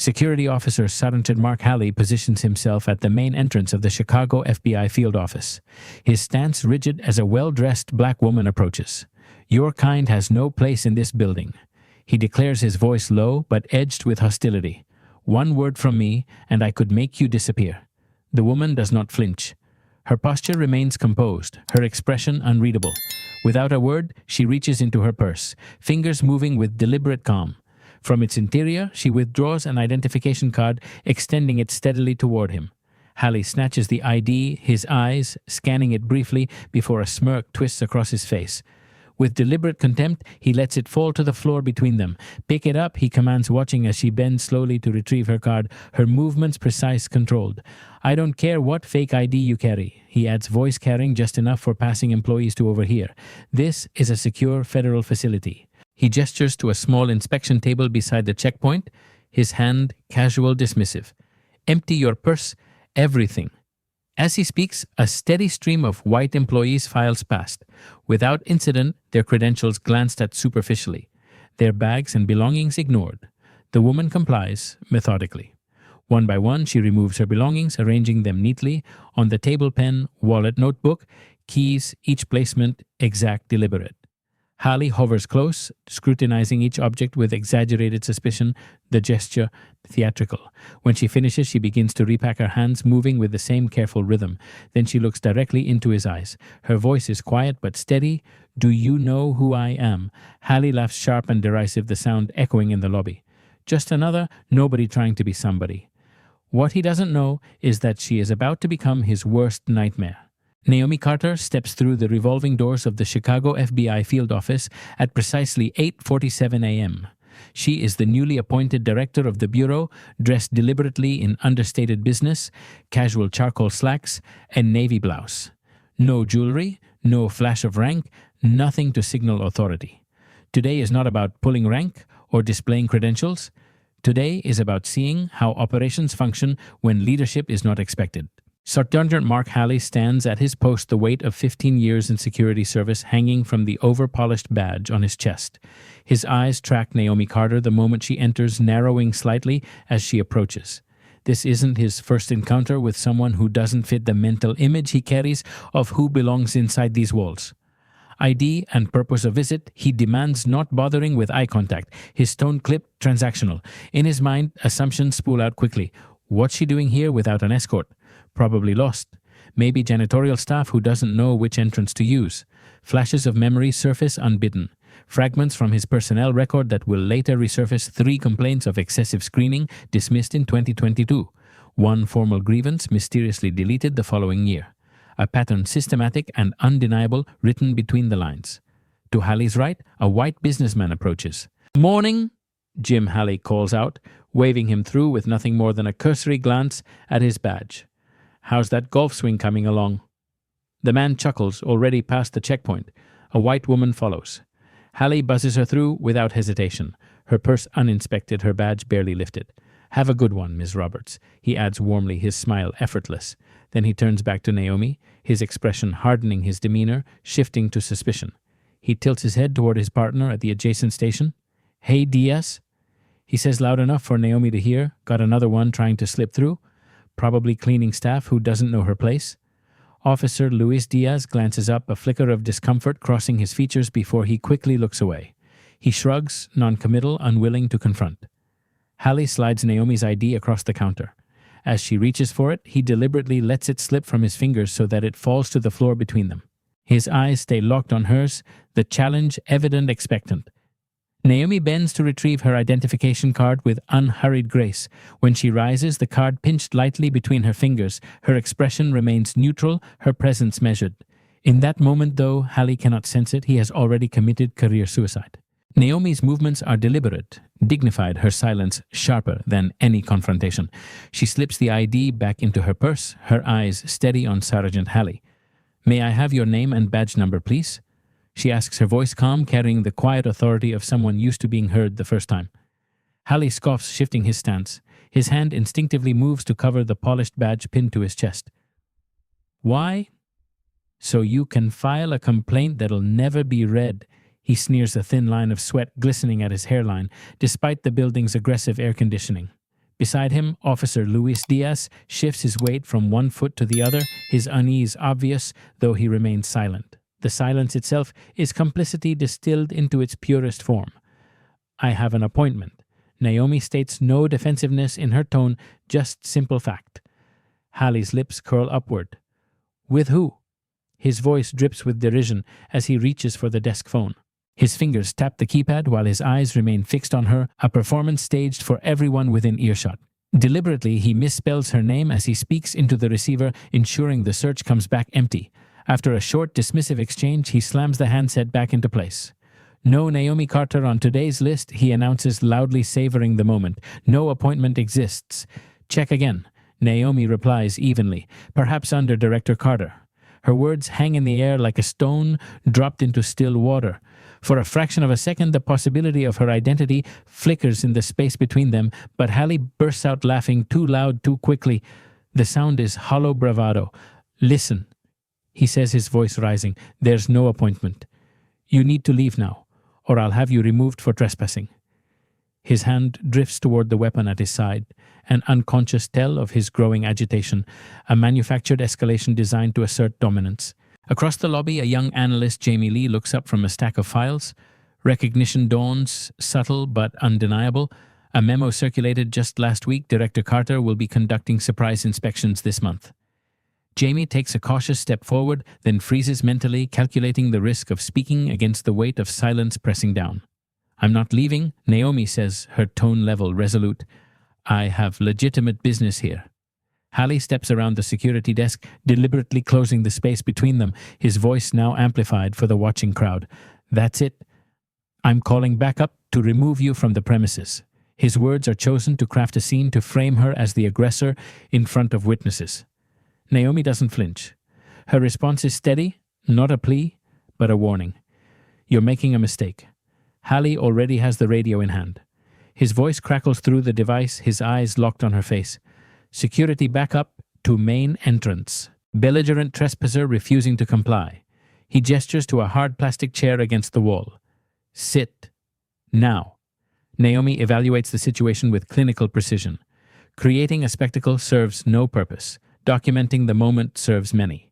Security Officer Sergeant Mark Halley positions himself at the main entrance of the Chicago FBI field office, his stance rigid as a well-dressed black woman approaches. "Your kind has no place in this building." He declares, his voice low but edged with hostility. "One word from me, and I could make you disappear." The woman does not flinch. Her posture remains composed, her expression unreadable. Without a word, she reaches into her purse, fingers moving with deliberate calm. From its interior, she withdraws an identification card, extending it steadily toward him. Halley snatches the ID, his eyes scanning it briefly before a smirk twists across his face. With deliberate contempt, he lets it fall to the floor between them. "Pick it up," he commands, watching as she bends slowly to retrieve her card, her movements precise, controlled. "I don't care what fake ID you carry," he adds, voice carrying just enough for passing employees to overhear. "This is a secure federal facility." He gestures to a small inspection table beside the checkpoint, his hand casual, dismissive. "Empty your purse, everything." As he speaks, a steady stream of white employees files past. Without incident, their credentials glanced at superficially, their bags and belongings ignored. The woman complies, methodically. One by one, she removes her belongings, arranging them neatly on the table, pen, wallet, notebook, keys, each placement exact, deliberate. Halley hovers close, scrutinizing each object with exaggerated suspicion, the gesture theatrical. When she finishes, she begins to repack her hands, moving with the same careful rhythm. Then she looks directly into his eyes. Her voice is quiet but steady. "Do you know who I am?" Halley laughs, sharp and derisive, the sound echoing in the lobby. Just another nobody trying to be somebody. What he doesn't know is that she is about to become his worst nightmare. Naomi Carter steps through the revolving doors of the Chicago FBI field office at precisely 8:47 a.m. She is the newly appointed director of the bureau, dressed deliberately in understated business, casual charcoal slacks, and navy blouse. No jewelry, no flash of rank, nothing to signal authority. Today is not about pulling rank or displaying credentials. Today is about seeing how operations function when leadership is not expected. Sergeant Mark Halley stands at his post, the weight of 15 years in security service hanging from the over-polished badge on his chest. His eyes track Naomi Carter the moment she enters, narrowing slightly as she approaches. This isn't his first encounter with someone who doesn't fit the mental image he carries of who belongs inside these walls. ID and purpose of visit, he demands, not bothering with eye contact, his tone clipped, transactional. In his mind, assumptions spool out quickly. What's she doing here without an escort? Probably lost. Maybe janitorial staff who doesn't know which entrance to use. Flashes of memory surface unbidden. Fragments from his personnel record that will later resurface: 3 complaints of excessive screening dismissed in 2022. 1 formal grievance mysteriously deleted the following year. A pattern systematic and undeniable, written between the lines. To Halley's right, a white businessman approaches. "Morning," Jim Halley calls out, waving him through with nothing more than a cursory glance at his badge. "How's that golf swing coming along?" The man chuckles, already past the checkpoint. A white woman follows. Halley buzzes her through without hesitation, her purse uninspected, her badge barely lifted. "Have a good one, Ms. Roberts," he adds warmly, his smile effortless. Then he turns back to Naomi, his expression hardening, his demeanor shifting to suspicion. He tilts his head toward his partner at the adjacent station. "Hey, Diaz," he says loud enough for Naomi to hear. "Got another one trying to slip through? Probably cleaning staff who doesn't know her place." Officer Luis Diaz glances up, a flicker of discomfort crossing his features before he quickly looks away. He shrugs, noncommittal, unwilling to confront. Halley slides Naomi's ID across the counter. As she reaches for it, he deliberately lets it slip from his fingers so that it falls to the floor between them. His eyes stay locked on hers, the challenge evident, expectant. Naomi bends to retrieve her identification card with unhurried grace. When she rises, the card pinched lightly between her fingers. Her expression remains neutral, her presence measured. In that moment, though, Halley cannot sense it, he has already committed career suicide. Naomi's movements are deliberate, dignified, her silence sharper than any confrontation. She slips the ID back into her purse, her eyes steady on Sergeant Halley. "May I have your name and badge number, please?" she asks, her voice calm, carrying the quiet authority of someone used to being heard the first time. Halley scoffs, shifting his stance. His hand instinctively moves to cover the polished badge pinned to his chest. "Why?" "So you can file a complaint that'll never be read." He sneers, a thin line of sweat glistening at his hairline, despite the building's aggressive air conditioning. Beside him, Officer Luis Diaz shifts his weight from one foot to the other, his unease obvious, though he remains silent. The silence itself is complicity distilled into its purest form. I have an appointment. Naomi states no defensiveness in her tone, just simple fact. Hallie's lips curl upward. With who? His voice drips with derision as he reaches for the desk phone. His fingers tap the keypad while his eyes remain fixed on her, a performance staged for everyone within earshot. Deliberately, he misspells her name as he speaks into the receiver, ensuring the search comes back empty. After a short, dismissive exchange, he slams the handset back into place. No Naomi Carter on today's list, he announces, loudly savoring the moment. No appointment exists. Check again. Naomi replies evenly, perhaps under Director Carter. Her words hang in the air like a stone dropped into still water. For a fraction of a second, the possibility of her identity flickers in the space between them, but Hallie bursts out laughing too loud, too quickly. The sound is hollow bravado. Listen, he says, his voice rising. There's no appointment. You need to leave now, or I'll have you removed for trespassing. His hand drifts toward the weapon at his side, an unconscious tell of his growing agitation, a manufactured escalation designed to assert dominance. Across the lobby, a young analyst, Jamie Lee, looks up from a stack of files. Recognition dawns, subtle but undeniable. A memo circulated just last week. Director Carter will be conducting surprise inspections this month. Jamie takes a cautious step forward, then freezes mentally, calculating the risk of speaking against the weight of silence pressing down. I'm not leaving, Naomi says, her tone level resolute. I have legitimate business here. Hallie steps around the security desk, deliberately closing the space between them, his voice now amplified for the watching crowd. That's it. I'm calling backup to remove you from the premises. His words are chosen to craft a scene to frame her as the aggressor in front of witnesses. Naomi doesn't flinch. Her response is steady, not a plea, but a warning. You're making a mistake. Hallie already has the radio in hand. His voice crackles through the device, his eyes locked on her face. Security backup to main entrance. Belligerent trespasser refusing to comply. He gestures to a hard plastic chair against the wall. Sit. Now. Naomi evaluates the situation with clinical precision. Creating a spectacle serves no purpose. Documenting the moment serves many.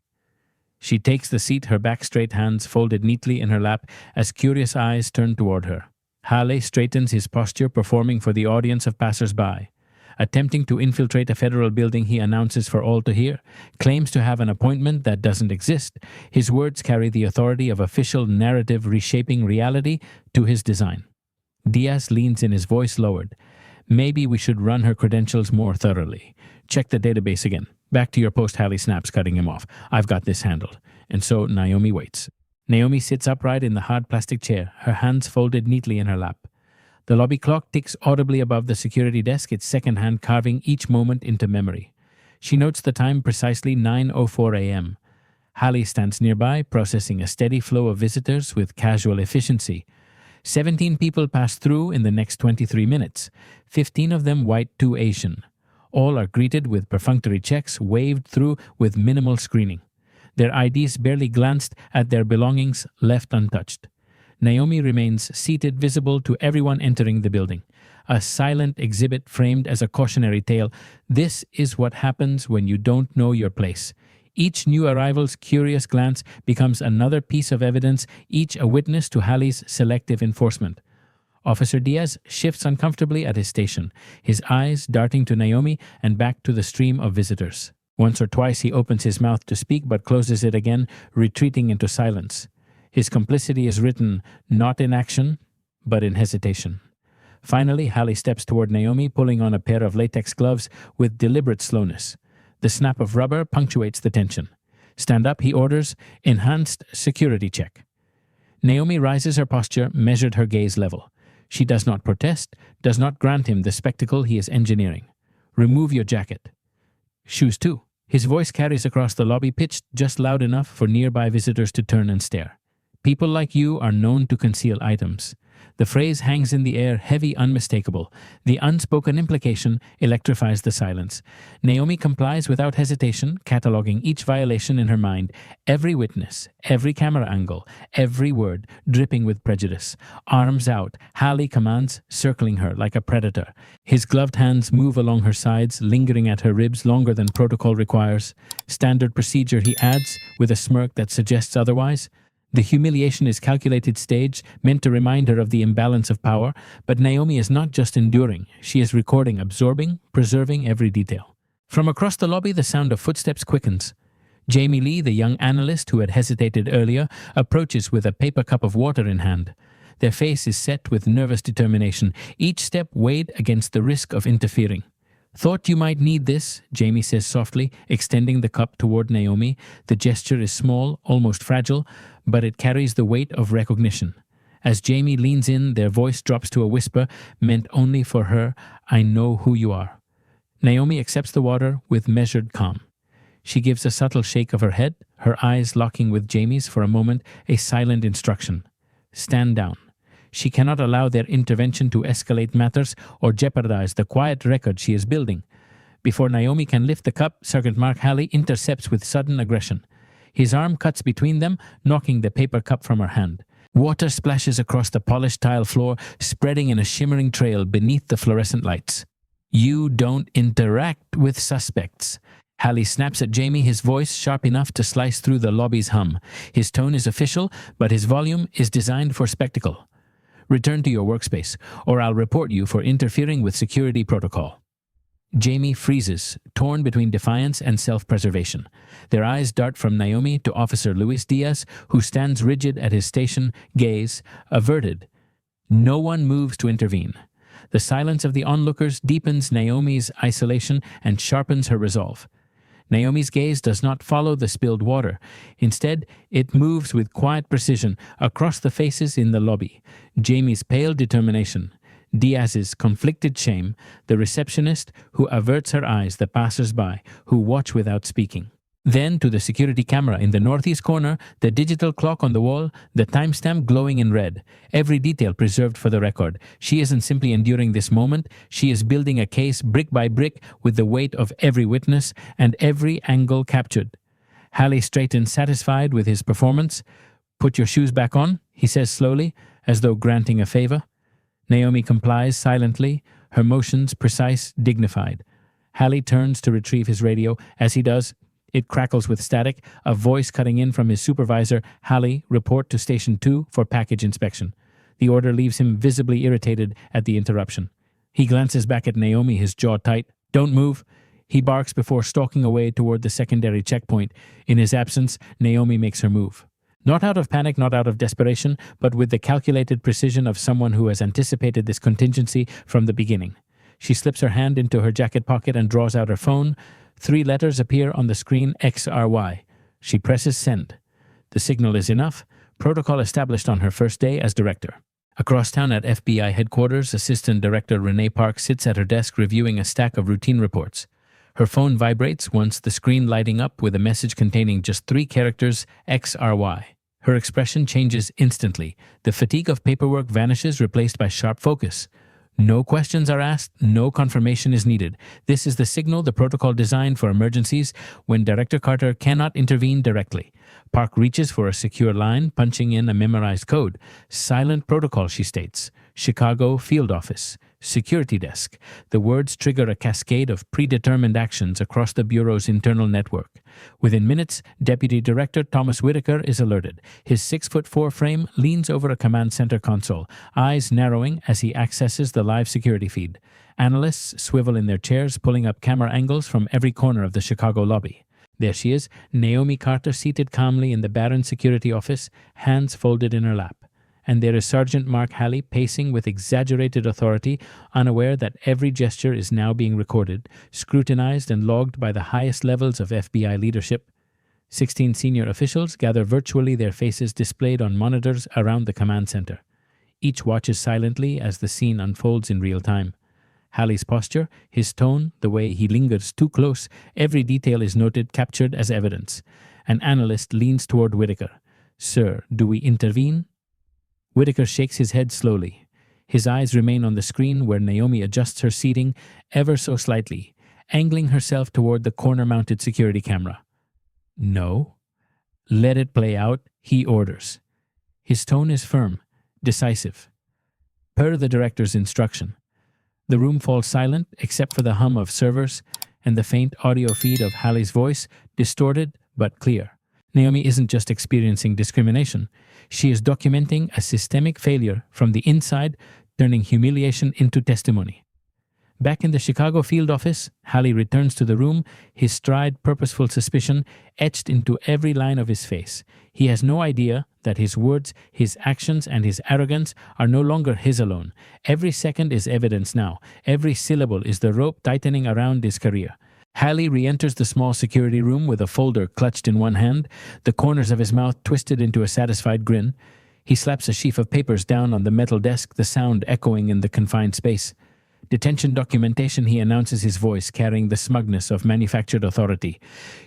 She takes the seat, her back straight, hands folded neatly in her lap as curious eyes turn toward her. Hallie straightens his posture, performing for the audience of passers-by. Attempting to infiltrate a federal building, he announces for all to hear, claims to have an appointment that doesn't exist. His words carry the authority of official narrative, reshaping reality to his design. Diaz leans in, his voice lowered. Maybe we should run her credentials more thoroughly. Check the database again. Back to your post, Hallie snaps, cutting him off. I've got this handled. And so Naomi waits. Naomi sits upright in the hard plastic chair, her hands folded neatly in her lap. The lobby clock ticks audibly above the security desk, its second hand carving each moment into memory. She notes the time, precisely 9:04 a.m. Hallie stands nearby, processing a steady flow of visitors with casual efficiency. 17 people pass through in the next 23 minutes, 15 of them white, 2 Asian. All are greeted with perfunctory checks, waved through with minimal screening. Their IDs barely glanced at, their belongings left untouched. Naomi remains seated, visible to everyone entering the building. A silent exhibit framed as a cautionary tale. This is what happens when you don't know your place. Each new arrival's curious glance becomes another piece of evidence, each a witness to Hallie's selective enforcement. Officer Diaz shifts uncomfortably at his station, his eyes darting to Naomi and back to the stream of visitors. Once or twice he opens his mouth to speak but closes it again, retreating into silence. His complicity is written not in action, but in hesitation. Finally, Hallie steps toward Naomi, pulling on a pair of latex gloves with deliberate slowness. The snap of rubber punctuates the tension. Stand up, he orders, enhanced security check. Naomi rises her posture, measured her gaze level. She does not protest, does not grant him the spectacle he is engineering. Remove your jacket. Shoes too. His voice carries across the lobby, pitched just loud enough for nearby visitors to turn and stare. People like you are known to conceal items. The phrase hangs in the air, heavy, unmistakable. The unspoken implication electrifies the silence. Naomi complies without hesitation, cataloging each violation in her mind, every witness, every camera angle, every word, dripping with prejudice. Arms out, Hallie commands, circling her like a predator. His gloved hands move along her sides, lingering at her ribs longer than protocol requires. Standard procedure, he adds, with a smirk that suggests otherwise. The humiliation is calculated stage, meant to remind her of the imbalance of power, but Naomi is not just enduring, she is recording, absorbing, preserving every detail. From across the lobby, the sound of footsteps quickens. Jamie Lee, the young analyst who had hesitated earlier, approaches with a paper cup of water in hand. Their face is set with nervous determination, each step weighed against the risk of interfering. "Thought you might need this," Jamie says softly, extending the cup toward Naomi. The gesture is small, almost fragile, but it carries the weight of recognition. As Jamie leans in, their voice drops to a whisper, meant only for her, "I know who you are." Naomi accepts the water with measured calm. She gives a subtle shake of her head, her eyes locking with Jamie's for a moment, a silent instruction. Stand down. She cannot allow their intervention to escalate matters or jeopardize the quiet record she is building. Before Naomi can lift the cup, Sergeant Mark Hallie intercepts with sudden aggression. His arm cuts between them, knocking the paper cup from her hand. Water splashes across the polished tile floor, spreading in a shimmering trail beneath the fluorescent lights. "You don't interact with suspects." Hallie snaps at Jamie, his voice sharp enough to slice through the lobby's hum. His tone is official, but his volume is designed for spectacle. "Return to your workspace, or I'll report you for interfering with security protocol." Jamie freezes, torn between defiance and self-preservation. Their eyes dart from Naomi to Officer Luis Diaz, who stands rigid at his station, gaze averted. No one moves to intervene. The silence of the onlookers deepens Naomi's isolation and sharpens her resolve. Naomi's gaze does not follow the spilled water. Instead, it moves with quiet precision across the faces in the lobby. Jamie's pale determination, Diaz's conflicted shame, the receptionist who averts her eyes, the passers-by who watch without speaking. Then to the security camera in the northeast corner, the digital clock on the wall, the timestamp glowing in red, every detail preserved for the record. She isn't simply enduring this moment, she is building a case brick by brick with the weight of every witness and every angle captured. Hallie straightens, satisfied with his performance. "Put your shoes back on," he says slowly, as though granting a favor. Naomi complies silently, her motions precise, dignified. Hallie turns to retrieve his radio. As he does, it crackles with static, a voice cutting in from his supervisor. "Hallie, report to Station 2 for package inspection." The order leaves him visibly irritated at the interruption. He glances back at Naomi, his jaw tight. "Don't move." He barks before stalking away toward the secondary checkpoint. In his absence, Naomi makes her move. Not out of panic, not out of desperation, but with the calculated precision of someone who has anticipated this contingency from the beginning. She slips her hand into her jacket pocket and draws out her phone. 3 letters appear on the screen, XRY. She presses send. The signal is enough. Protocol established on her first day as director. Across town at FBI headquarters, Assistant Director Renee Park sits at her desk reviewing a stack of routine reports. Her phone vibrates, once the screen lighting up with a message containing just 3 characters, XRY. Her expression changes instantly. The fatigue of paperwork vanishes, replaced by sharp focus. No questions are asked, no confirmation is needed. This is the signal, the protocol designed for emergencies when Director Carter cannot intervene directly. Park reaches for a secure line, punching in a memorized code. "Silent protocol," she states. "Chicago Field Office. Security Desk." The words trigger a cascade of predetermined actions across the Bureau's internal network. Within minutes, Deputy Director Thomas Whitaker is alerted. His 6'4" frame leans over a command center console, eyes narrowing as he accesses the live security feed. Analysts swivel in their chairs, pulling up camera angles from every corner of the Chicago lobby. There she is, Naomi Carter, seated calmly in the Barron security office, hands folded in her lap. And there is Sergeant Mark Hallie pacing with exaggerated authority, unaware that every gesture is now being recorded, scrutinized and logged by the highest levels of FBI leadership. 16 senior officials gather virtually, their faces displayed on monitors around the command center. Each watches silently as the scene unfolds in real time. Hallie's posture, his tone, the way he lingers too close, every detail is noted, captured as evidence. An analyst leans toward Whitaker. "Sir, do we intervene?" Whitaker shakes his head slowly. His eyes remain on the screen where Naomi adjusts her seating ever so slightly, angling herself toward the corner-mounted security camera. No. Let it play out, he orders. His tone is firm, decisive. Per the director's instruction. The room falls silent except for the hum of servers and the faint audio feed of Hallie's voice, distorted but clear. Naomi isn't just experiencing discrimination. She is documenting a systemic failure from the inside, turning humiliation into testimony. Back in the Chicago field office, Hallie returns to the room, his stride purposeful suspicion etched into every line of his face. He has no idea that his words, his actions, and his arrogance are no longer his alone. Every second is evidence now. Every syllable is the rope tightening around his career. Hallie re-enters the small security room with a folder clutched in one hand, the corners of his mouth twisted into a satisfied grin. He slaps a sheaf of papers down on the metal desk, the sound echoing in the confined space. Detention documentation, he announces, his voice carrying the smugness of manufactured authority.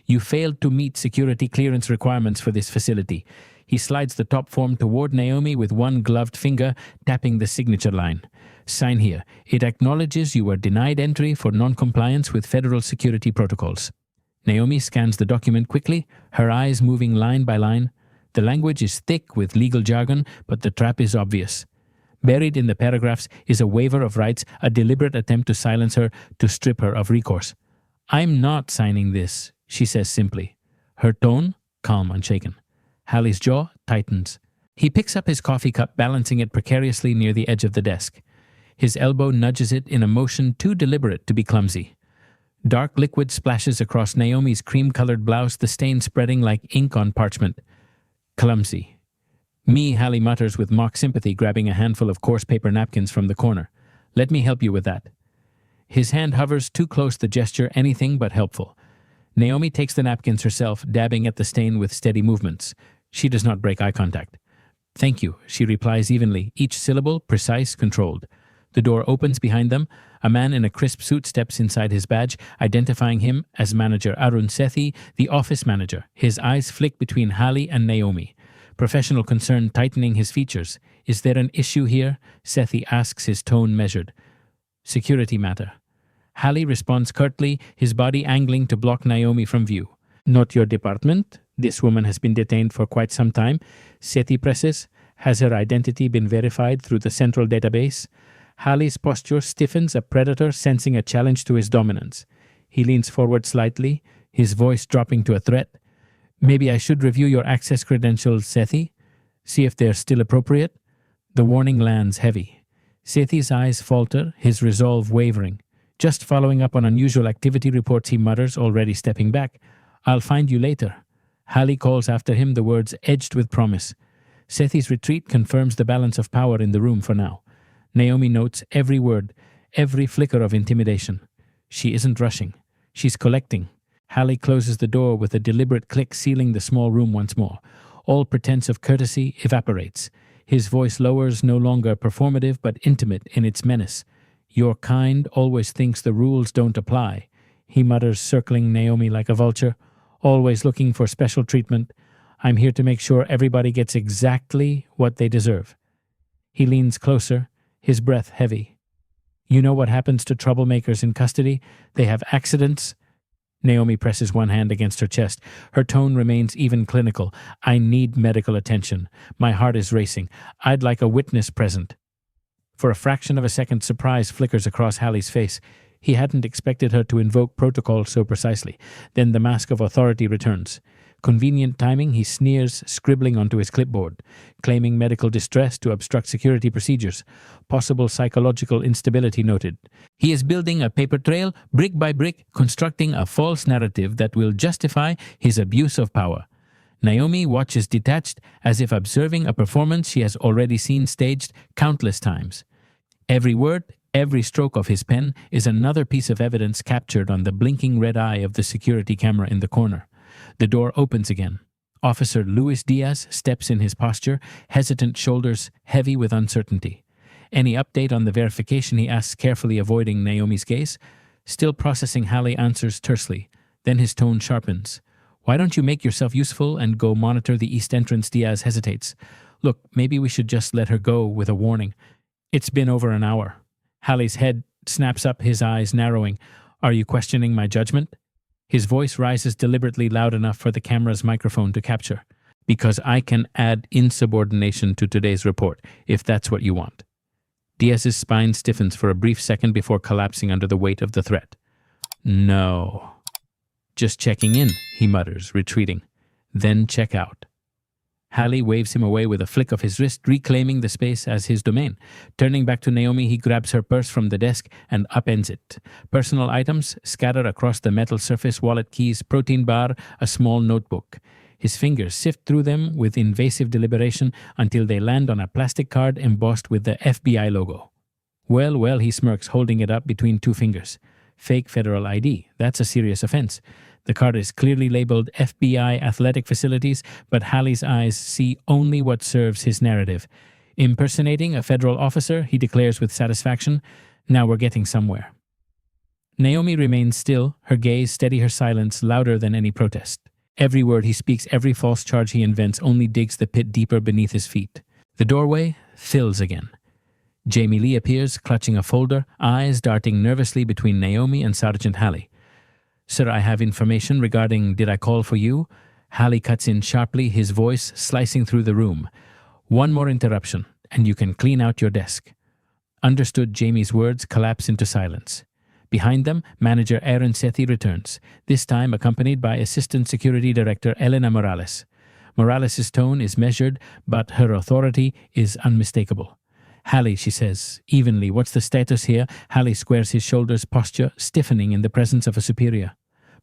You failed to meet security clearance requirements for this facility. He slides the top form toward Naomi with one gloved finger, tapping the signature line. Sign here. It acknowledges you were denied entry for non-compliance with federal security protocols. Naomi scans the document quickly, her eyes moving line by line. The language is thick with legal jargon, but the trap is obvious. Buried in the paragraphs is a waiver of rights, a deliberate attempt to silence her, to strip her of recourse. I'm not signing this, she says simply. Her tone, calm, unshaken. Hallie's jaw tightens. He picks up his coffee cup, balancing it precariously near the edge of the desk. His elbow nudges it in a motion too deliberate to be clumsy. Dark liquid splashes across Naomi's cream-colored blouse, the stain spreading like ink on parchment. Clumsy. Me, Hallie mutters with mock sympathy, grabbing a handful of coarse paper napkins from the corner. Let me help you with that. His hand hovers too close, the gesture anything but helpful. Naomi takes the napkins herself, dabbing at the stain with steady movements. She does not break eye contact. Thank you, she replies evenly, each syllable precise, controlled. The door opens behind them. A man in a crisp suit steps inside his badge, identifying him as manager Arun Sethi, the office manager. His eyes flick between Hallie and Naomi. Professional concern tightening his features. Is there an issue here? Sethi asks, his tone measured. Security matter. Hallie responds curtly, his body angling to block Naomi from view. Not your department? This woman has been detained for quite some time. Sethi presses. Has her identity been verified through the central database? Hallie's posture stiffens, a predator sensing a challenge to his dominance. He leans forward slightly, his voice dropping to a threat. Maybe I should review your access credentials, Sethi. See if they're still appropriate. The warning lands heavy. Sethi's eyes falter, his resolve wavering. Just following up on unusual activity reports, he mutters, already stepping back. I'll find you later. Hallie calls after him, the words edged with promise. Sethi's retreat confirms the balance of power in the room for now. Naomi notes every word, every flicker of intimidation. She isn't rushing. She's collecting. Hallie closes the door with a deliberate click, sealing the small room once more. All pretense of courtesy evaporates. His voice lowers, no longer performative but intimate in its menace. Your kind always thinks the rules don't apply, he mutters, circling Naomi like a vulture, always looking for special treatment. I'm here to make sure everybody gets exactly what they deserve. He leans closer, his breath heavy. You know what happens to troublemakers in custody? They have accidents. Naomi presses one hand against her chest. Her tone remains even clinical. I need medical attention. My heart is racing. I'd like a witness present. For a fraction of a second, surprise flickers across Hallie's face. He hadn't expected her to invoke protocol so precisely. Then the mask of authority returns. Convenient timing, he sneers, scribbling onto his clipboard, claiming medical distress to obstruct security procedures. Possible psychological instability noted. He is building a paper trail, brick by brick, constructing a false narrative that will justify his abuse of power. Naomi watches detached, as if observing a performance she has already seen staged countless times. Every word, every stroke of his pen is another piece of evidence captured on the blinking red eye of the security camera in the corner. The door opens again. Officer Luis Diaz steps in, his posture, hesitant shoulders heavy with uncertainty. Any update on the verification, he asks, carefully avoiding Naomi's gaze. Still processing, Hallie answers tersely. Then his tone sharpens. Why don't you make yourself useful and go monitor the east entrance? Diaz hesitates. Look, maybe we should just let her go with a warning. It's been over an hour. Halley's head snaps up, his eyes narrowing. Are you questioning my judgment? His voice rises deliberately loud enough for the camera's microphone to capture. Because I can add insubordination to today's report, if that's what you want. Diaz's spine stiffens for a brief second before collapsing under the weight of the threat. No. Just checking in, he mutters, retreating. Then check out. Halley waves him away with a flick of his wrist, reclaiming the space as his domain. Turning back to Naomi, he grabs her purse from the desk and upends it. Personal items scattered across the metal surface, wallet, keys, protein bar, a small notebook. His fingers sift through them with invasive deliberation until they land on a plastic card embossed with the FBI logo. Well, he smirks, holding it up between two fingers. Fake federal ID. That's a serious offense. The card is clearly labeled FBI Athletic Facilities, but Halley's eyes see only what serves his narrative. Impersonating a federal officer, he declares with satisfaction. Now we're getting somewhere. Naomi remains still, her gaze steady, her silence louder than any protest. Every word he speaks, every false charge he invents only digs the pit deeper beneath his feet. The doorway fills again. Jamie Lee appears, clutching a folder, eyes darting nervously between Naomi and Sergeant Halley. Sir, I have information regarding did I call for you? Halley cuts in sharply, his voice slicing through the room. One more interruption, and you can clean out your desk. Understood. Jamie's words collapse into silence. Behind them, manager Aaron Sethi returns, this time accompanied by Assistant Security Director Elena Morales. Morales' tone is measured, but her authority is unmistakable. Halley, she says, evenly, what's the status here? Halley squares his shoulders, posture stiffening in the presence of a superior.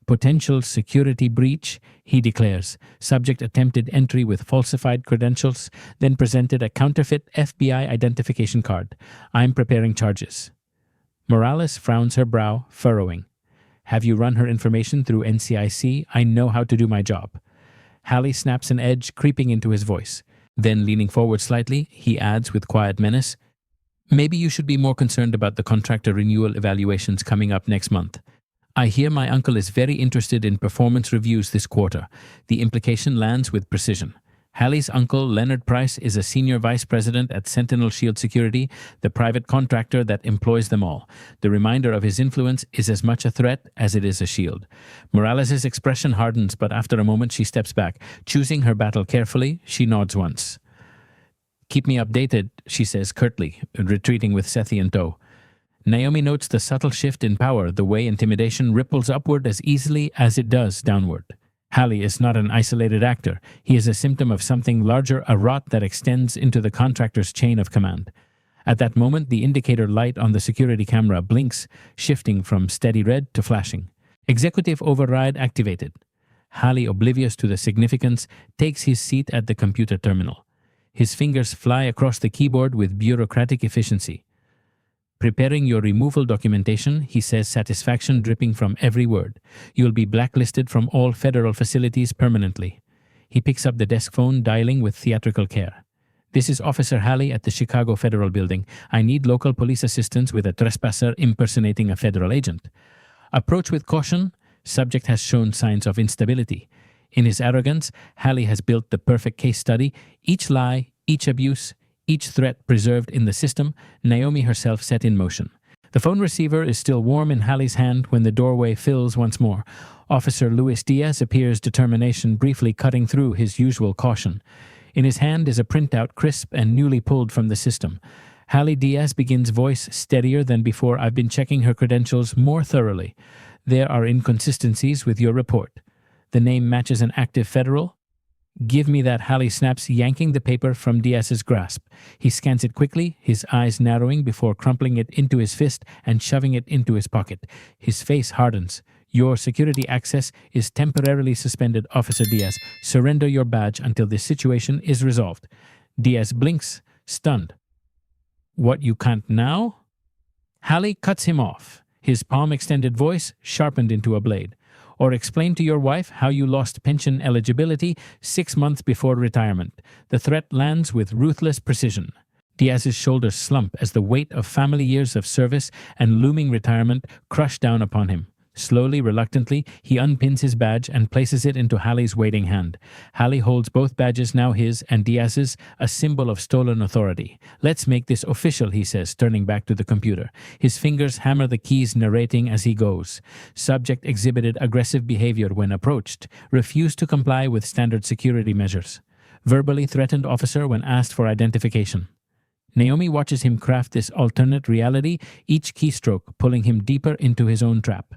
Potential security breach, he declares. Subject attempted entry with falsified credentials, then presented a counterfeit FBI identification card. I'm preparing charges. Morales frowns her brow, furrowing. Have you run her information through NCIC? I know how to do my job. Halley snaps an edge creeping into his voice. Then, leaning forward slightly, he adds with quiet menace, maybe you should be more concerned about the contractor renewal evaluations coming up next month. I hear my uncle is very interested in performance reviews this quarter. The implication lands with precision. Halley's uncle, Leonard Price, is a senior vice president at Sentinel Shield Security, the private contractor that employs them all. The reminder of his influence is as much a threat as it is a shield. Morales' expression hardens, but after a moment she steps back. Choosing her battle carefully, she nods once. Keep me updated, she says curtly, retreating with Sethi in tow. Naomi notes the subtle shift in power, the way intimidation ripples upward as easily as it does downward. Halley is not an isolated actor. He is a symptom of something larger, a rot that extends into the contractor's chain of command. At that moment, the indicator light on the security camera blinks, shifting from steady red to flashing. Executive override activated. Halley, oblivious to the significance, takes his seat at the computer terminal. His fingers fly across the keyboard with bureaucratic efficiency. Preparing your removal documentation, he says, satisfaction dripping from every word. You'll be blacklisted from all federal facilities permanently. He picks up the desk phone, dialing with theatrical care. This is Officer Halley at the Chicago Federal Building. I need local police assistance with a trespasser impersonating a federal agent. Approach with caution. Subject has shown signs of instability. In his arrogance, Halley has built the perfect case study. Each lie, each abuse, each threat preserved in the system, Naomi herself set in motion. The phone receiver is still warm in Halley's hand when the doorway fills once more. Officer Luis Diaz appears, determination briefly cutting through his usual caution. In his hand is a printout, crisp and newly pulled from the system. Halley Diaz begins, voice steadier than before. I've been checking her credentials more thoroughly. There are inconsistencies with your report. The name matches an active federal. Give me that, Halley snaps, yanking the paper from Diaz's grasp. He scans it quickly, his eyes narrowing before crumpling it into his fist and shoving it into his pocket. His face hardens. Your security access is temporarily suspended, Officer Diaz. Surrender your badge until this situation is resolved. Diaz blinks, stunned. What, you can't now? Halley cuts him off, his palm-extended voice sharpened into a blade. Or explain to your wife how you lost pension eligibility 6 months before retirement. The threat lands with ruthless precision. Diaz's shoulders slump as the weight of family years of service and looming retirement crush down upon him. Slowly, reluctantly, he unpins his badge and places it into Hallie's waiting hand. Hallie holds both badges, now his and Diaz's, a symbol of stolen authority. "Let's make this official," he says, turning back to the computer. His fingers hammer the keys, narrating as he goes. Subject exhibited aggressive behavior when approached. Refused to comply with standard security measures. Verbally threatened officer when asked for identification. Naomi watches him craft this alternate reality, each keystroke pulling him deeper into his own trap.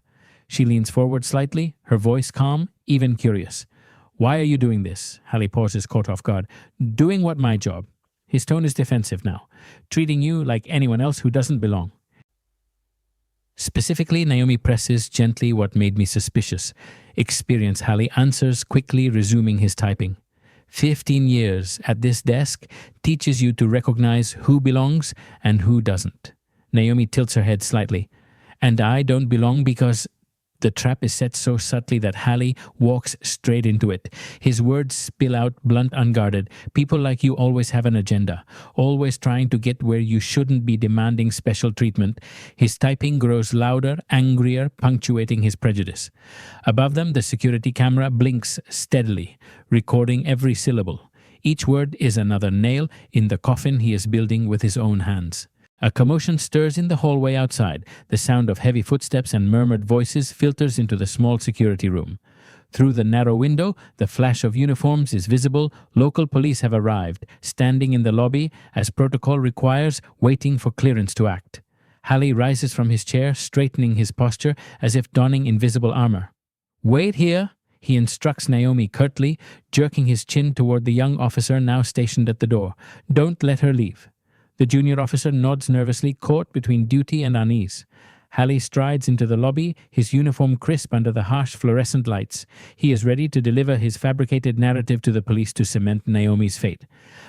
She leans forward slightly, her voice calm, even curious. "Why are you doing this?" Hallie pauses, caught off guard. "Doing what? My job." His tone is defensive now. "Treating you like anyone else who doesn't belong." Specifically, Naomi presses gently. "What made me suspicious?" "Experience," Hallie answers, quickly resuming his typing. 15 years at this desk teaches you to recognize who belongs and who doesn't. Naomi tilts her head slightly. "And I don't belong because..." The trap is set so subtly that Hallie walks straight into it. His words spill out, blunt, unguarded. "People like you always have an agenda, always trying to get where you shouldn't be, demanding special treatment." His typing grows louder, angrier, punctuating his prejudice. Above them, the security camera blinks steadily, recording every syllable. Each word is another nail in the coffin he is building with his own hands. A commotion stirs in the hallway outside. The sound of heavy footsteps and murmured voices filters into the small security room. Through the narrow window, the flash of uniforms is visible. Local police have arrived, standing in the lobby as protocol requires, waiting for clearance to act. Hallie rises from his chair, straightening his posture as if donning invisible armor. "Wait here," he instructs Naomi curtly, jerking his chin toward the young officer now stationed at the door. "Don't let her leave." The junior officer nods nervously, caught between duty and unease. Hallie strides into the lobby, his uniform crisp under the harsh fluorescent lights. He is ready to deliver his fabricated narrative to the police to cement Naomi's fate.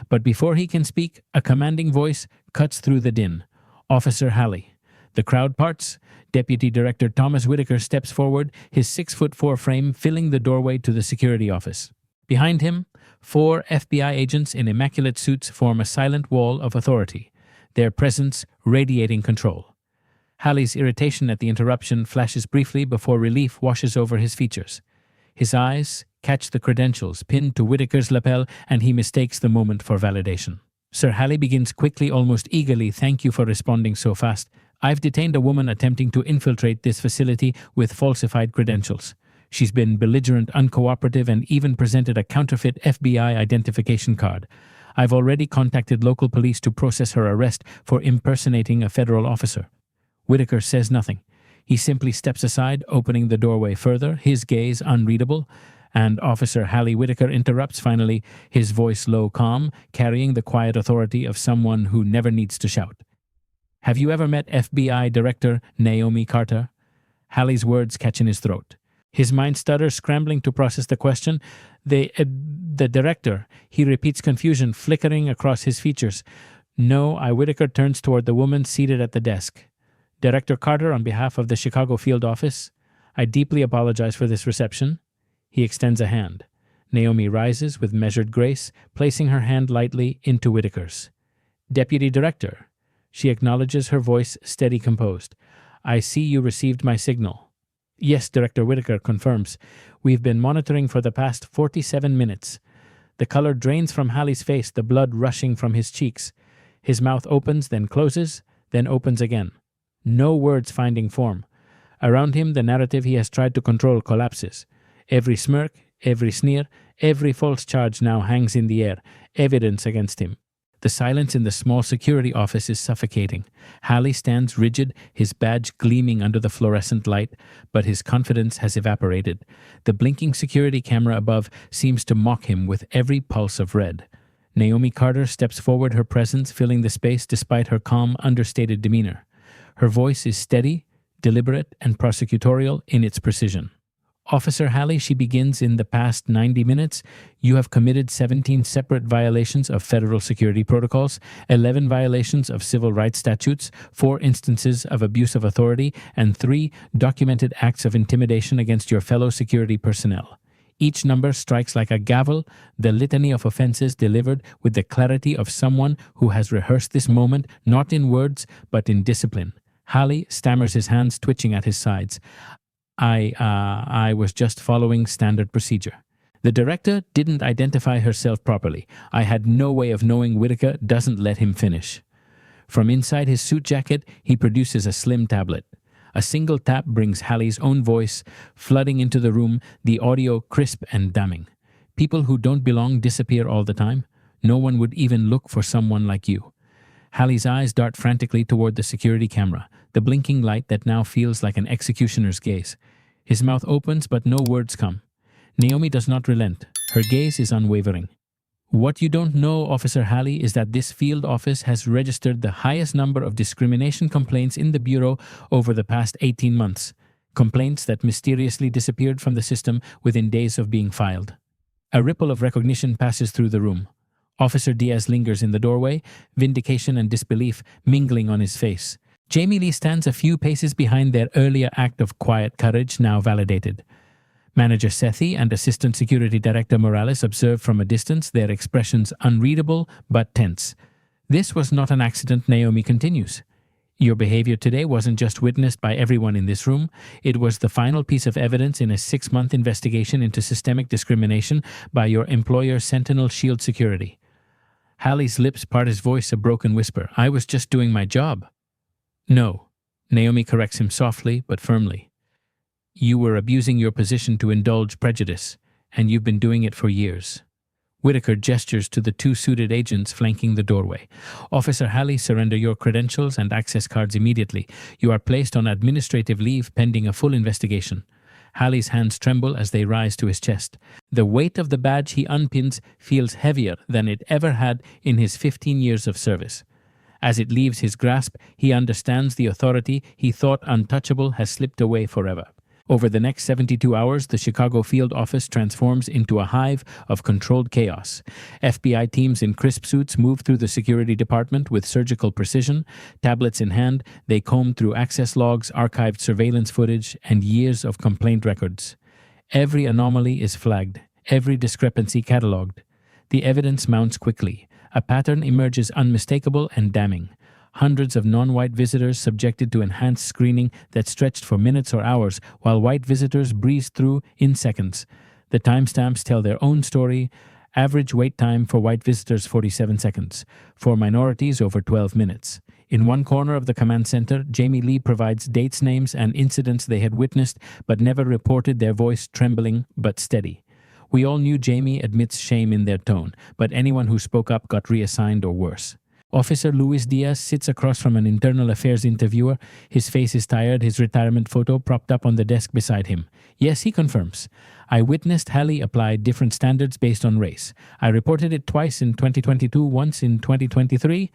But before he can speak, a commanding voice cuts through the din. "Officer Hallie." The crowd parts. Deputy Director Thomas Whitaker steps forward, his 6'4" frame filling the doorway to the security office. Behind him, 4 FBI agents in immaculate suits form a silent wall of authority, their presence radiating control. Hallie's irritation at the interruption flashes briefly before relief washes over his features. His eyes catch the credentials pinned to Whitaker's lapel, and he mistakes the moment for validation. Sir Hallie begins quickly, almost eagerly. "Thank you for responding so fast. I've detained a woman attempting to infiltrate this facility with falsified credentials. She's been belligerent, uncooperative, and even presented a counterfeit FBI identification card. I've already contacted local police to process her arrest for impersonating a federal officer." Whitaker says nothing. He simply steps aside, opening the doorway further, his gaze unreadable, and Officer Hallie Whitaker interrupts finally, his voice low, calm, carrying the quiet authority of someone who never needs to shout. "Have you ever met FBI Director Naomi Carter?" Hallie's words catch in his throat. His mind stutters, scrambling to process the question. The director," he repeats, confusion flickering across his features. "No," Whitaker turns toward the woman seated at the desk. "Director Carter, on behalf of the Chicago field office, I deeply apologize for this reception." He extends a hand. Naomi rises with measured grace, placing her hand lightly into Whitaker's. "Deputy Director." She acknowledges, her voice steady, composed. "I see you received my signal." "Yes," Director Whitaker confirms. "We've been monitoring for the past 47 minutes. The color drains from Hallie's face, the blood rushing from his cheeks. His mouth opens, then closes, then opens again. No words finding form. Around him, the narrative he has tried to control collapses. Every smirk, every sneer, every false charge now hangs in the air, evidence against him. The silence in the small security office is suffocating. Hallie stands rigid, his badge gleaming under the fluorescent light, but his confidence has evaporated. The blinking security camera above seems to mock him with every pulse of red. Naomi Carter steps forward, her presence filling the space despite her calm, understated demeanor. Her voice is steady, deliberate, and prosecutorial in its precision. "Officer Hallie," she begins, "in the past 90 minutes, you have committed 17 separate violations of federal security protocols, 11 violations of civil rights statutes, 4 instances of abuse of authority, and 3 documented acts of intimidation against your fellow security personnel. Each number strikes like a gavel, the litany of offenses delivered with the clarity of someone who has rehearsed this moment, not in words, but in discipline." Hallie stammers, his hands twitching at his sides. I was just following standard procedure. The director didn't identify herself properly. I had no way of knowing. Whitaker doesn't let him finish. From inside his suit jacket, he produces a slim tablet. A single tap brings Hallie's own voice flooding into the room, the audio crisp and damning. People who don't belong disappear all the time. No one would even look for someone like you. Hallie's eyes dart frantically toward the security camera, the blinking light that now feels like an executioner's gaze. His mouth opens, but no words come. Naomi does not relent. Her gaze is unwavering. What you don't know, Officer Hallie, is that this field office has registered the highest number of discrimination complaints in the Bureau over the past 18 months. Complaints that mysteriously disappeared from the system within days of being filed. A ripple of recognition passes through the room. Officer Diaz lingers in the doorway, vindication and disbelief mingling on his face. Jamie Lee stands a few paces behind, their earlier act of quiet courage now validated. Manager Sethi and Assistant Security Director Morales observe from a distance, their expressions unreadable but tense. This was not an accident, Naomi continues. Your behavior today wasn't just witnessed by everyone in this room. It was the final piece of evidence in a 6-month investigation into systemic discrimination by your employer, Sentinel Shield Security. Hallie's lips part, his voice a broken whisper. I was just doing my job. No, Naomi corrects him softly but firmly. You were abusing your position to indulge prejudice, and you've been doing it for years. Whitaker gestures to the 2 suited agents flanking the doorway. Officer Hallie, surrender your credentials and access cards immediately. You are placed on administrative leave pending a full investigation. Hallie's hands tremble as they rise to his chest. The weight of the badge he unpins feels heavier than it ever had in his 15 years of service. As it leaves his grasp, he understands the authority he thought untouchable has slipped away forever. Over the next 72 hours, the Chicago field office transforms into a hive of controlled chaos. FBI teams in crisp suits move through the security department with surgical precision. Tablets in hand, they comb through access logs, archived surveillance footage, and years of complaint records. Every anomaly is flagged, every discrepancy catalogued. The evidence mounts quickly. A pattern emerges unmistakable and damning. Hundreds of non-white visitors subjected to enhanced screening that stretched for minutes or hours, while white visitors breezed through in seconds. The timestamps tell their own story. Average wait time for white visitors 47 seconds. For minorities, over 12 minutes. In one corner of the command center, Jamie Lee provides dates, names, and incidents they had witnessed, but never reported, their voice trembling but steady. We all knew Jamie admits shame in their tone, but anyone who spoke up got reassigned or worse. Officer Luis Diaz sits across from an internal affairs interviewer. His face is tired, his retirement photo propped up on the desk beside him. Yes, he confirms. I witnessed Hallie apply different standards based on race. I reported it twice in 2022, once in 2023.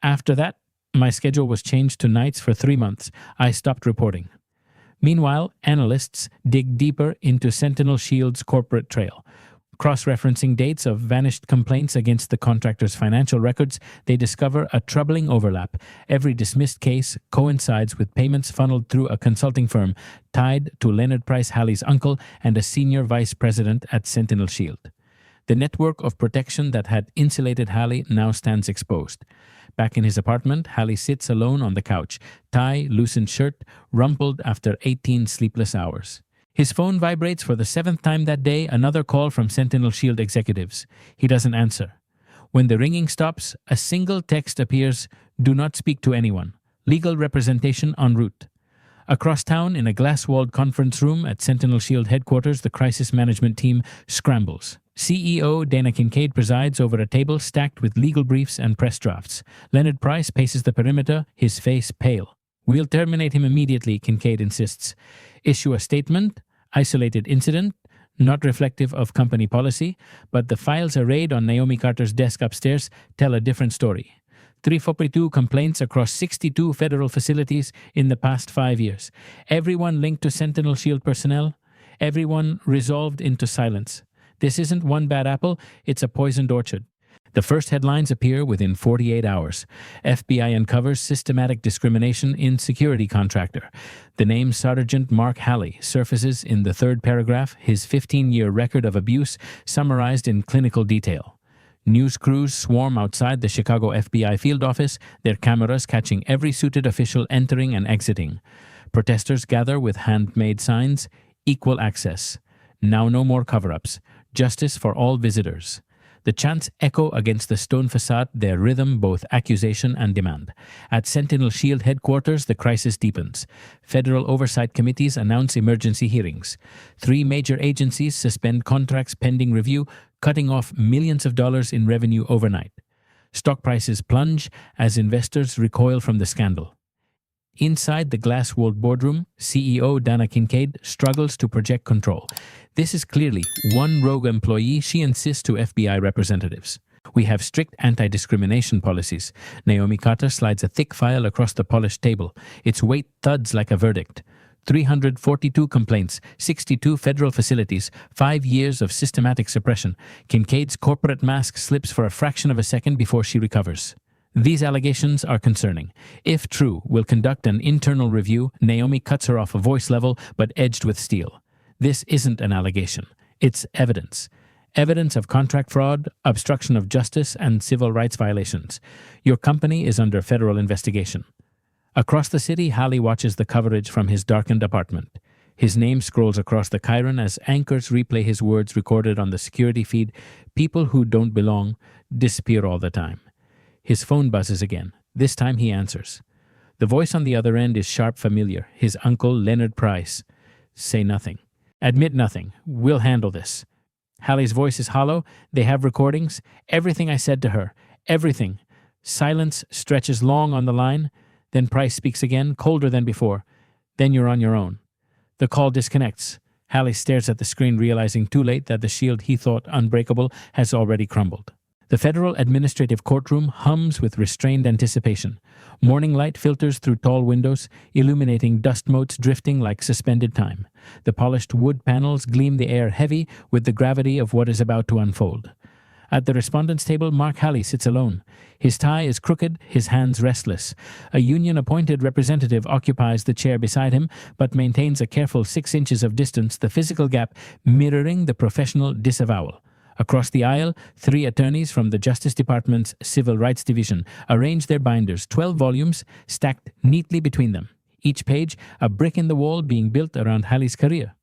After that, my schedule was changed to nights for 3 months. I stopped reporting. Meanwhile, analysts dig deeper into Sentinel Shield's corporate trail. Cross-referencing dates of vanished complaints against the contractor's financial records, they discover a troubling overlap. Every dismissed case coincides with payments funneled through a consulting firm tied to Leonard Price Hallie's uncle and a senior vice president at Sentinel Shield. The network of protection that had insulated Hallie now stands exposed. Back in his apartment, Hallie sits alone on the couch, tie, loosened shirt, rumpled after 18 sleepless hours. His phone vibrates for the 7th time that day, another call from Sentinel Shield executives. He doesn't answer. When the ringing stops, a single text appears, do not speak to anyone. Legal representation en route. Across town, in a glass-walled conference room at Sentinel Shield headquarters, the crisis management team scrambles. CEO Dana Kincaid presides over a table stacked with legal briefs and press drafts. Leonard Price paces the perimeter, his face pale. We'll terminate him immediately, Kincaid insists. Issue a statement, isolated incident, not reflective of company policy, but the files arrayed on Naomi Carter's desk upstairs tell a different story. 342 complaints across 62 federal facilities in the past 5 years. Everyone linked to Sentinel Shield personnel, everyone resolved into silence. This isn't one bad apple, it's a poisoned orchard. The first headlines appear within 48 hours. FBI uncovers systematic discrimination in security contractor. The name Sergeant Mark Hallie surfaces in the 3rd paragraph, his 15-year record of abuse summarized in clinical detail. News crews swarm outside the Chicago FBI field office, their cameras catching every suited official entering and exiting. Protesters gather with handmade signs, equal access. Now no more cover-ups. Justice for all visitors. The chants echo against the stone facade, their rhythm both accusation and demand. At Sentinel Shield headquarters, the crisis deepens. Federal oversight committees announce emergency hearings. 3 major agencies suspend contracts pending review, cutting off millions of dollars in revenue overnight. Stock prices plunge as investors recoil from the scandal. Inside the glass-walled boardroom, CEO Dana Kincaid struggles to project control. This is clearly one rogue employee, she insists to FBI representatives. We have strict anti-discrimination policies. Naomi Carter slides a thick file across the polished table. Its weight thuds like a verdict. 342 complaints, 62 federal facilities, 5 years of systematic suppression. Kincaid's corporate mask slips for a fraction of a second before she recovers. These allegations are concerning. If true, we'll conduct an internal review. Naomi cuts her off a voice level, but edged with steel. This isn't an allegation. It's evidence. Evidence of contract fraud, obstruction of justice, and civil rights violations. Your company is under federal investigation. Across the city, Halley watches the coverage from his darkened apartment. His name scrolls across the chyron as anchors replay his words recorded on the security feed. People who don't belong disappear all the time. His phone buzzes again. This time he answers. The voice on the other end is sharp familiar. His uncle, Leonard Price. Say nothing. Admit nothing. We'll handle this. Halley's voice is hollow. They have recordings. Everything I said to her. Everything. Silence stretches long on the line. Then Price speaks again, colder than before. Then you're on your own. The call disconnects. Halley stares at the screen, realizing too late that the shield he thought unbreakable has already crumbled. The federal administrative courtroom hums with restrained anticipation. Morning light filters through tall windows, illuminating dust motes drifting like suspended time. The polished wood panels gleam the air heavy with the gravity of what is about to unfold. At the respondents' table, Mark Halley sits alone. His tie is crooked, his hands restless. A union-appointed representative occupies the chair beside him, but maintains a careful 6 inches of distance, the physical gap mirroring the professional disavowal. Across the aisle, 3 attorneys from the Justice Department's Civil Rights Division arrange their binders, 12 volumes stacked neatly between them. Each page, a brick in the wall being built around Halley's career.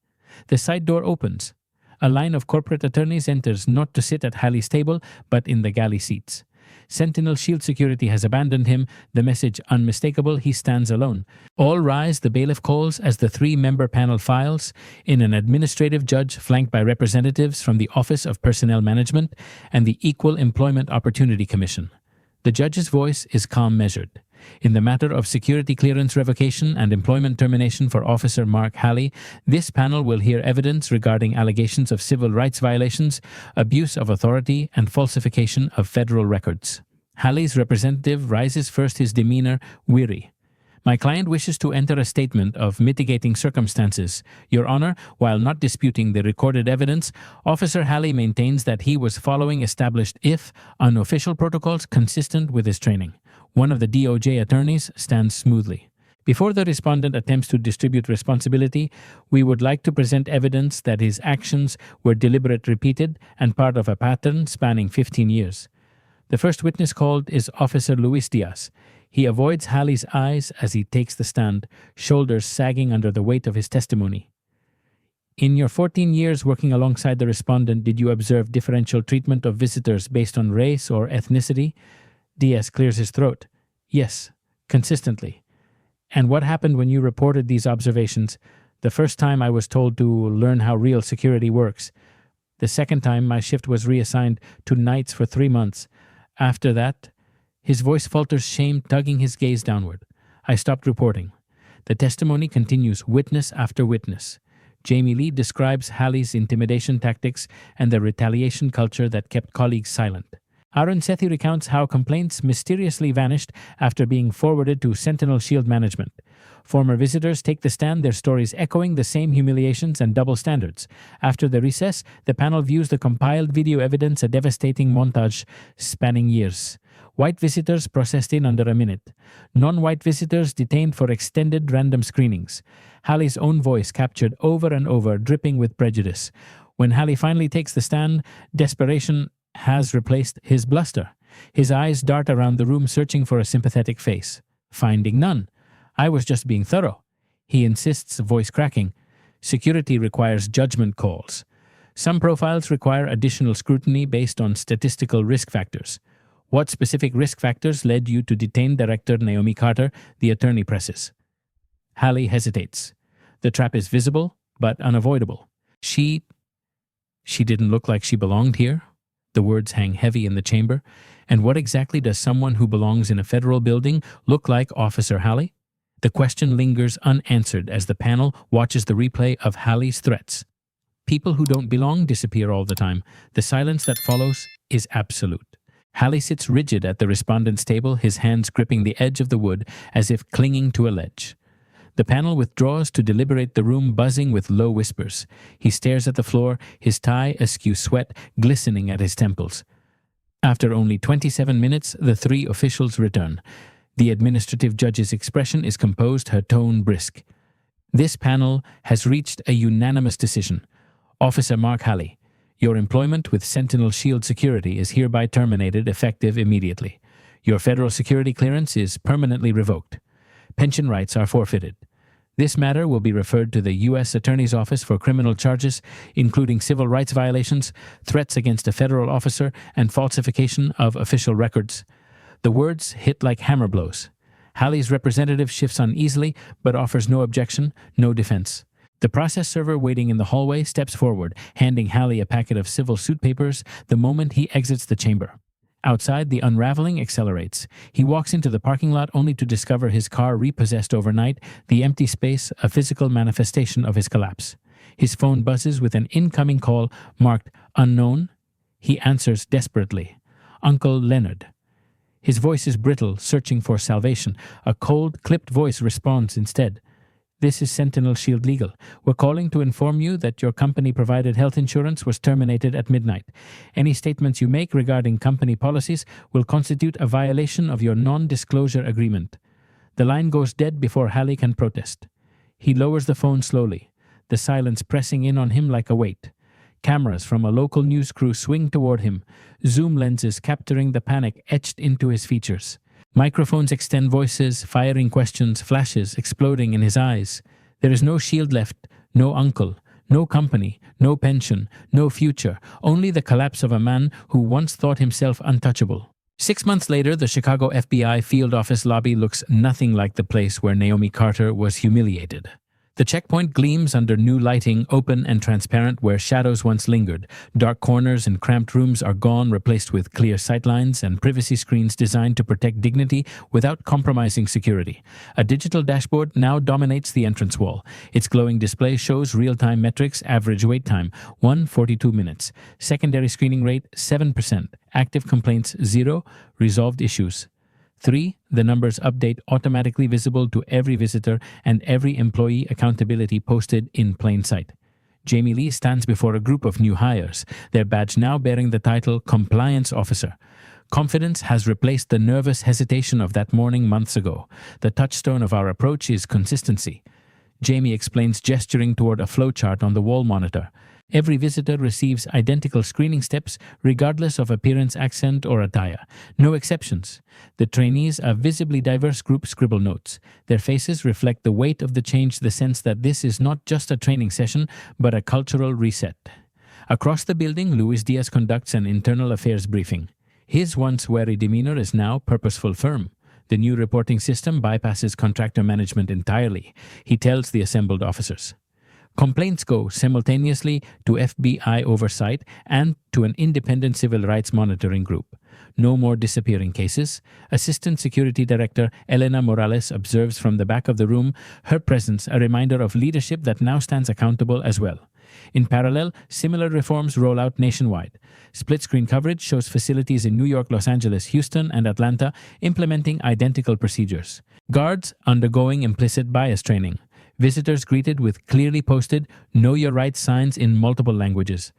The side door opens. A line of corporate attorneys enters, not to sit at Halley's table, but in the galley seats. Sentinel Shield security has abandoned him, the message unmistakable, he stands alone. All rise, the bailiff calls as the 3-member panel files in an administrative judge flanked by representatives from the Office of Personnel Management and the Equal Employment Opportunity Commission. The judge's voice is calm measured. In the matter of security clearance revocation and employment termination for Officer Mark Halley, this panel will hear evidence regarding allegations of civil rights violations, abuse of authority, and falsification of federal records. Halley's representative rises first, his demeanor weary. My client wishes to enter a statement of mitigating circumstances. Your Honor, while not disputing the recorded evidence, Officer Halley maintains that he was following established, if unofficial protocols consistent with his training. One of the DOJ attorneys stands smoothly. Before the respondent attempts to distribute responsibility, we would like to present evidence that his actions were deliberate, repeated, and part of a pattern spanning 15 years. The first witness called is Officer Luis Diaz. He avoids Halley's eyes as he takes the stand, shoulders sagging under the weight of his testimony. In your 14 years working alongside the respondent, did you observe differential treatment of visitors based on race or ethnicity? Diaz clears his throat. Yes, consistently. And what happened when you reported these observations? The first time I was told to learn how real security works. The second time my shift was reassigned to nights for 3 months. After that, his voice falters, shame tugging his gaze downward. I stopped reporting. The testimony continues, witness after witness. Jamie Lee describes Halley's intimidation tactics and the retaliation culture that kept colleagues silent. Aaron Sethi recounts how complaints mysteriously vanished after being forwarded to Sentinel Shield management. Former visitors take the stand, their stories echoing the same humiliations and double standards. After the recess, the panel views the compiled video evidence, a devastating montage spanning years. White visitors processed in under a minute. Non-white visitors detained for extended random screenings. Halley's own voice captured over and over, dripping with prejudice. When Halley finally takes the stand, desperation has replaced his bluster. His eyes dart around the room, searching for a sympathetic face. Finding none. I was just being thorough. He insists, voice cracking. Security requires judgment calls. Some profiles require additional scrutiny based on statistical risk factors. What specific risk factors led you to detain Director Naomi Carter, the attorney presses. Halley hesitates. The trap is visible, but unavoidable. She didn't look like she belonged here. The words hang heavy in the chamber. And what exactly does someone who belongs in a federal building look like, Officer Halley? The question lingers unanswered as the panel watches the replay of Halley's threats. People who don't belong disappear all the time. The silence that follows is absolute. Halley sits rigid at the respondent's table, his hands gripping the edge of the wood as if clinging to a ledge. The panel withdraws to deliberate, the room buzzing with low whispers. He stares at the floor, his tie askew, sweat glistening at his temples. After only 27 minutes, the three officials return. The administrative judge's expression is composed, her tone brisk. This panel has reached a unanimous decision. Officer Mark Halley, your employment with Sentinel Shield Security is hereby terminated effective immediately. Your federal security clearance is permanently revoked. Pension rights are forfeited. This matter will be referred to the U.S. Attorney's Office for criminal charges, including civil rights violations, threats against a federal officer, and falsification of official records. The words hit like hammer blows. Halley's representative shifts uneasily, but offers no objection, no defense. The process server waiting in the hallway steps forward, handing Halley a packet of civil suit papers the moment he exits the chamber. Outside, the unraveling accelerates. He walks into the parking lot only to discover his car repossessed overnight, the empty space a physical manifestation of his collapse. His phone buzzes with an incoming call marked unknown. He answers desperately. Uncle Leonard. His voice is brittle, searching for salvation. A cold, clipped voice responds instead. This is Sentinel Shield Legal. We're calling to inform you that your company-provided health insurance was terminated at midnight. Any statements you make regarding company policies will constitute a violation of your non-disclosure agreement. The line goes dead before Halley can protest. He lowers the phone slowly, the silence pressing in on him like a weight. Cameras from a local news crew swing toward him, zoom lenses capturing the panic etched into his features. Microphones extend voices, firing questions, flashes exploding in his eyes. There is no shield left, no uncle, no company, no pension, no future, only the collapse of a man who once thought himself untouchable. 6 months later, the Chicago FBI field office lobby looks nothing like the place where Naomi Carter was humiliated. The checkpoint gleams under new lighting, open and transparent where shadows once lingered. Dark corners and cramped rooms are gone, replaced with clear sightlines and privacy screens designed to protect dignity without compromising security. A digital dashboard now dominates the entrance wall. Its glowing display shows real-time metrics, average wait time, 1:42 minutes. Secondary screening rate, 7%. Active complaints, 0. Resolved issues, 3. The numbers update automatically, visible to every visitor and every employee, accountability posted in plain sight. Jamie Lee stands before a group of new hires, their badge now bearing the title Compliance Officer. Confidence has replaced the nervous hesitation of that morning months ago. The touchstone of our approach is consistency. Jamie explains, gesturing toward a flowchart on the wall monitor. Every visitor receives identical screening steps, regardless of appearance, accent, or attire. No exceptions. The trainees, a visibly diverse group, scribble notes. Their faces reflect the weight of the change, the sense that this is not just a training session, but a cultural reset. Across the building, Luis Diaz conducts an internal affairs briefing. His once wary demeanor is now purposeful, firm. The new reporting system bypasses contractor management entirely, he tells the assembled officers. Complaints go simultaneously to FBI oversight and to an independent civil rights monitoring group. No more disappearing cases. Assistant Security Director Elena Morales observes from the back of the room, her presence a reminder of leadership that now stands accountable as well. In parallel, similar reforms roll out nationwide. Split-screen coverage shows facilities in New York, Los Angeles, Houston, and Atlanta implementing identical procedures. Guards undergoing implicit bias training. Visitors greeted with clearly posted Know Your Rights signs in multiple languages.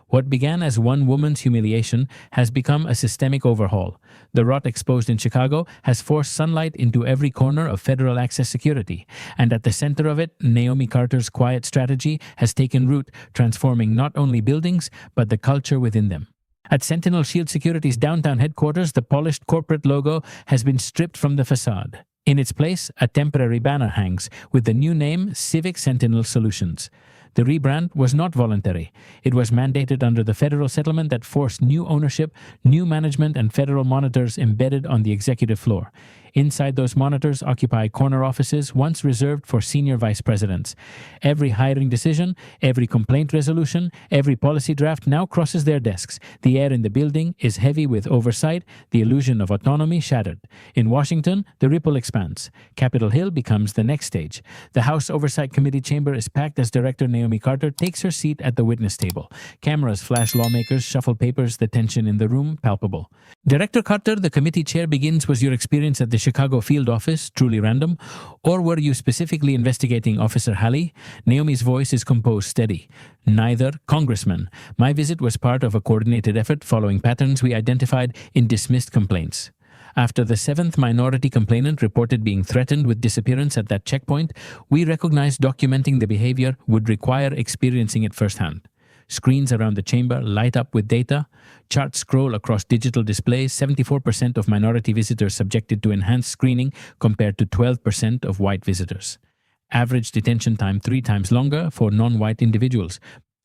What began as one woman's humiliation has become a systemic overhaul. The rot exposed in Chicago has forced sunlight into every corner of federal access security, and at the center of it, Naomi Carter's quiet strategy has taken root, transforming not only buildings, but the culture within them. At Sentinel Shield Security's downtown headquarters, the polished corporate logo has been stripped from the facade. In its place, a temporary banner hangs with the new name Civic Sentinel Solutions. The rebrand was not voluntary. It was mandated under the federal settlement that forced new ownership, new management, and federal monitors embedded on the executive floor. Inside those monitors occupy corner offices once reserved for senior vice presidents. Every hiring decision, every complaint resolution, every policy draft now crosses their desks. The air in the building is heavy with oversight, the illusion of autonomy shattered. In Washington, the ripple expands. Capitol Hill becomes the next stage. The House Oversight Committee chamber is packed as Director Naomi Carter takes her seat at the witness table. Cameras flash lawmakers, shuffle papers, the tension in the room palpable. Director Carter, the committee chair begins. Was your experience at the Chicago field office truly random? Or were you specifically investigating Officer Halley? Naomi's voice is composed, steady. Neither, Congressman. My visit was part of a coordinated effort following patterns we identified in dismissed complaints. After the seventh minority complainant reported being threatened with disappearance at that checkpoint, we recognized documenting the behavior would require experiencing it firsthand. Screens around the chamber light up with data. Charts scroll across digital displays. 74% of minority visitors subjected to enhanced screening compared to 12% of white visitors. Average detention time 3 times longer for non-white individuals.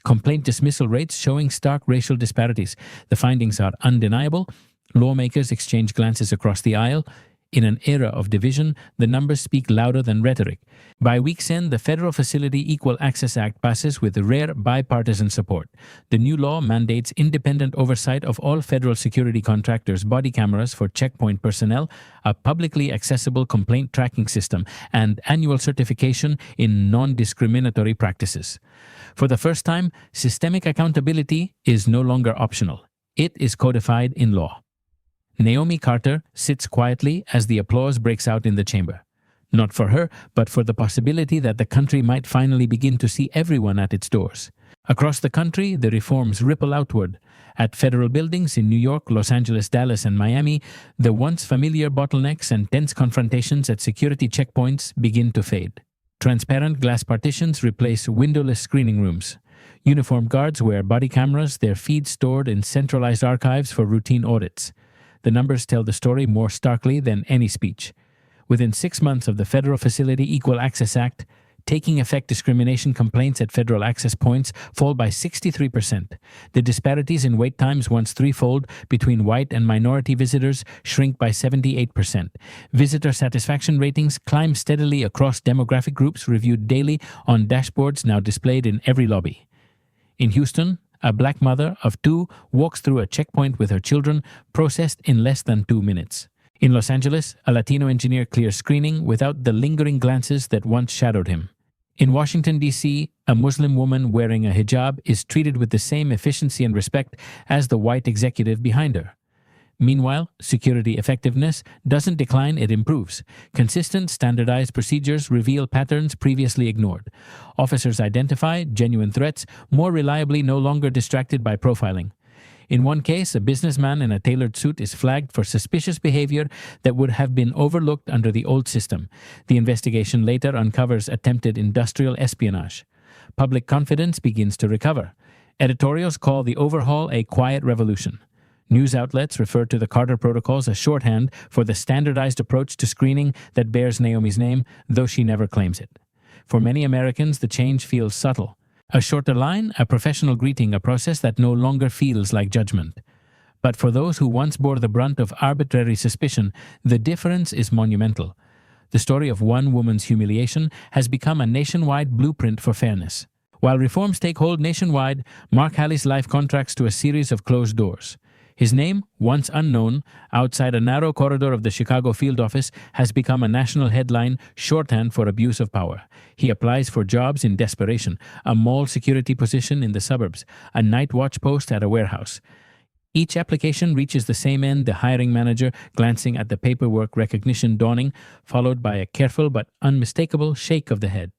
Complaint dismissal rates showing stark racial disparities. The findings are undeniable. Lawmakers exchange glances across the aisle. In an era of division, the numbers speak louder than rhetoric. By week's end, the Federal Facility Equal Access Act passes with rare bipartisan support. The new law mandates independent oversight of all federal security contractors' body cameras for checkpoint personnel, a publicly accessible complaint tracking system, and annual certification in non-discriminatory practices. For the first time, systemic accountability is no longer optional. It is codified in law. Naomi Carter sits quietly as the applause breaks out in the chamber. Not for her, but for the possibility that the country might finally begin to see everyone at its doors. Across the country, the reforms ripple outward. At federal buildings in New York, Los Angeles, Dallas, and Miami, the once familiar bottlenecks and tense confrontations at security checkpoints begin to fade. Transparent glass partitions replace windowless screening rooms. Uniformed guards wear body cameras, their feeds stored in centralized archives for routine audits. The numbers tell the story more starkly than any speech. Within 6 months of the Federal Facility Equal Access Act taking effect, discrimination complaints at federal access points fall by 63%. The disparities in wait times, once threefold between white and minority visitors, shrink by 78%. Visitor satisfaction ratings climb steadily across demographic groups, reviewed daily on dashboards now displayed in every lobby. In Houston, a black mother of 2 walks through a checkpoint with her children, processed in less than 2 minutes. In Los Angeles, a Latino engineer clears screening without the lingering glances that once shadowed him. In Washington, D.C., a Muslim woman wearing a hijab is treated with the same efficiency and respect as the white executive behind her. Meanwhile, security effectiveness doesn't decline, it improves. Consistent, standardized procedures reveal patterns previously ignored. Officers identify genuine threats more reliably, no longer distracted by profiling. In one case, a businessman in a tailored suit is flagged for suspicious behavior that would have been overlooked under the old system. The investigation later uncovers attempted industrial espionage. Public confidence begins to recover. Editorials call the overhaul a quiet revolution. News outlets refer to the Carter Protocols as shorthand for the standardized approach to screening that bears Naomi's name, though she never claims it. For many Americans, the change feels subtle. A shorter line, a professional greeting, a process that no longer feels like judgment. But for those who once bore the brunt of arbitrary suspicion, the difference is monumental. The story of one woman's humiliation has become a nationwide blueprint for fairness. While reforms take hold nationwide, Mark Halley's life contracts to a series of closed doors. His name, once unknown, outside a narrow corridor of the Chicago field office, has become a national headline, shorthand for abuse of power. He applies for jobs in desperation, a mall security position in the suburbs, a night watch post at a warehouse. Each application reaches the same end, the hiring manager glancing at the paperwork, recognition dawning, followed by a careful but unmistakable shake of the head.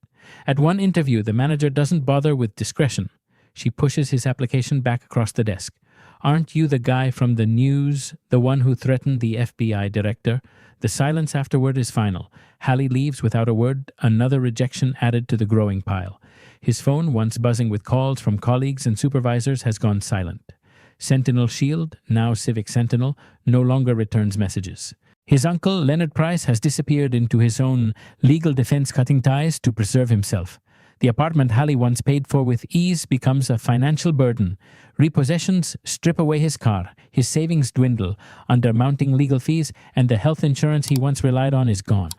At one interview, the manager doesn't bother with discretion. She pushes his application back across the desk. "Aren't you the guy from the news, the one who threatened the FBI director?" The silence afterward is final. Halley leaves without a word, another rejection added to the growing pile. His phone, once buzzing with calls from colleagues and supervisors, has gone silent. Sentinel Shield, now Civic Sentinel, no longer returns messages. His uncle, Leonard Price, has disappeared into his own legal defense, cutting ties to preserve himself. The apartment Halley once paid for with ease becomes a financial burden. Repossessions strip away his car, his savings dwindle under mounting legal fees, and the health insurance he once relied on is gone.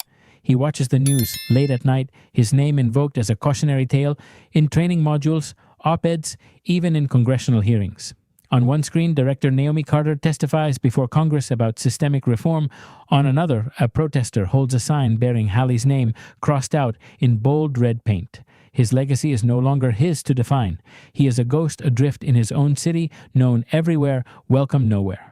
He watches the news late at night, his name invoked as a cautionary tale in training modules, op-eds, even in congressional hearings. On one screen, director Naomi Carter testifies before Congress about systemic reform. On another, a protester holds a sign bearing Halley's name crossed out in bold red paint. His legacy is no longer his to define. He is a ghost adrift in his own city, known everywhere, welcome nowhere.